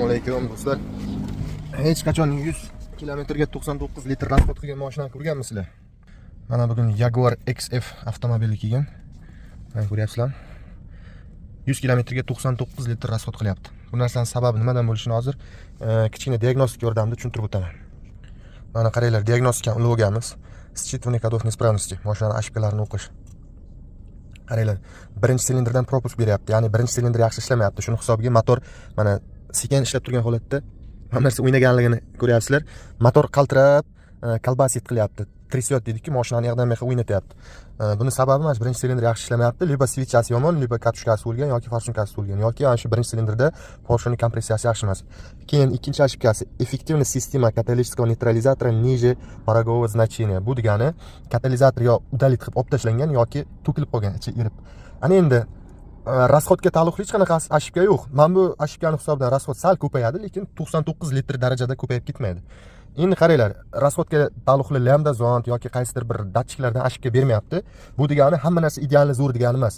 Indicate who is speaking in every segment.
Speaker 1: Assalomu alaykum do'stlar. Hech qachon 100 kilometrga 99 litr rasxod qilgan mashinani ko'rganmisizlar? Mana bugun Jaguar XF avtomobili kelgan. Mana ko'ryapsizlar. 100 kilometrga 99 litr rasxod qilyapti. Bu narsaning sababi nimadan bo'lishini hozir kichkina diagnostik yordamida tushuntirib o'taman. Mana qaranglar, diagnostikani ulg'ayamiz. Считывание кодов неисправности. Mashinani ошибкalarini o'qish. Qaranglar, birinchi silindrdan propusк beryapti. Ya'ni birinchi silindr yaxshi ishlamayapti. Shuni hisobiga motor mana sekin ishlab turgan holatda mana narsa o'ynaganligini ko'ryapsizlar. Motor qaltirab, kolbasit qilyapti. Tresiyot dedik-ku, mashinani yoqdan bu yoqqa o'ynatyapti. Buni sababi mana birinchi silindr yaxshi ishlamayapti. Liba svichasi yomon, liba katushkasi o'lgan yoki farsunkasi o'lgan yoki ana shu birinchi silindrda Porsche'ning kompressiyasi yaxshi emas. Keyin ikkinchi ошибкasi effektivность система каталитического нейтрализатора ниже порогового значения. Bu degani katalizator yo udalit qilib olib tashlangan yoki to'kilib qolgan, ichi erib. Ana endi rasxodga taalluqli hech qanaqa ошибка yo'q. Mana bu ошибкаning hisobidan rasxod sal ko'payadi, lekin 99 litr darajada ko'payib ketmaydi. Endi qaranglar, rasxodga taalluqli lambda zont yoki qaysidir bir datchiklardan ошибка bermayapti. Bu degani hamma narsa ideal zo'r degani emas.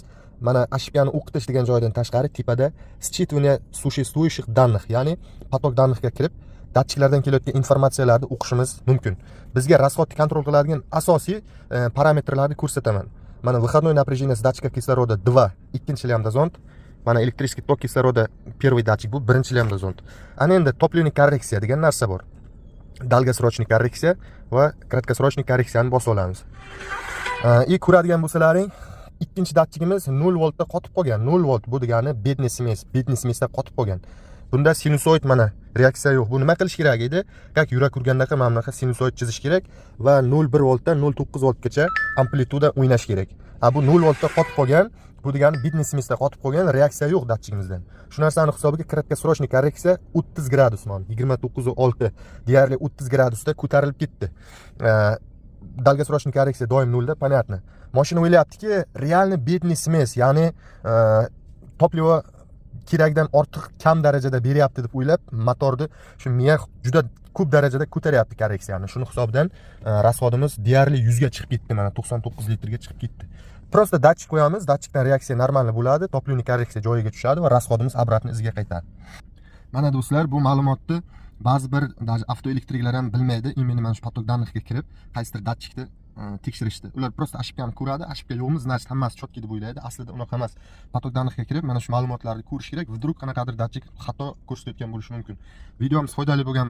Speaker 1: Mana ошибкani o'qitish degan joydan tashqari tepada считывание существующих данных, ya'ni поток данныхga kirib, datchiklardan kelayotgan informatsiyalarni o'qishimiz mumkin. Bizga rasxodni kontrol qiladigan asosiy parametrlarni ko'rsataman. Mana выходной напряжение с датчика кислорода 2, ikkinchi lambda zont. Mana электрический ток кислорода первый датчик, bu birinchi lambda zont. Ana endi topливный korreksiya degan narsa bor. Долгосрочный korreksiya va краткосрочный korreksiyani bosib olamiz. Ko'radigan bo'lsalaring, ikkinchi datchigimiz 0 voltda qotib qolgan. 0 volt bu degani bedni smesda qotib qolgan. Bunda sinusoid mana reaksiya yo'q. Bu nima qilish kerak edi? Как yurak urganda mana bunaqa sinusoid chizish kerak va 0,1 voltdan 0,9 voltgacha amplituda o'ynash kerak. Bu 0 voltda qotib qolgan. Bu degani bedni smesda qotib qolgan, reaksiya yo'q datchigimizdan. Shu narsani hisobiga краткосрочный korreksiya 30 gradus mana 29.6, deyarli 30 gradusda ko'tarilib ketdi. Долгосрочный korreksiya doim 0 da, понятно. Mashina o'ylayaptiki, realni bedni smes, ya'ni topливо kerakdan ortiq kam darajada beryapti deb o'ylab, motorni shu miya juda ko'p darajada ko'taryapti korreksiyani. Shuni hisobidan rasxodimiz deyarli 100 ga chiqib ketdi, mana 99 litrga chiqib ketdi. Просто datchik qo'yamiz, datchikdan reaksiya normalniy bo'ladi, topливный korreksiya joyiga tushadi va rasxodimiz обратно iziga qaytadi. Mana do'stlar, bu ma'lumotni ba'zi bir avtoelektriklar ham bilmaydi. Imенно mana shu поток данныхga kirib, qaysidir datchikni tekshirishdi. Ular просто ошибкani ko'radi, ошибка yo'qmi, значит hammasi chotki deb o'ylaydi. Aslida unaqa emas. Поток данныхga kirib, mana shu ma'lumotlarni ko'rish kerak. Vdруг qanaqadir datchik xato ko'rsatayotgan bo'lishi mumkin. Videomiz foydali bo'lgan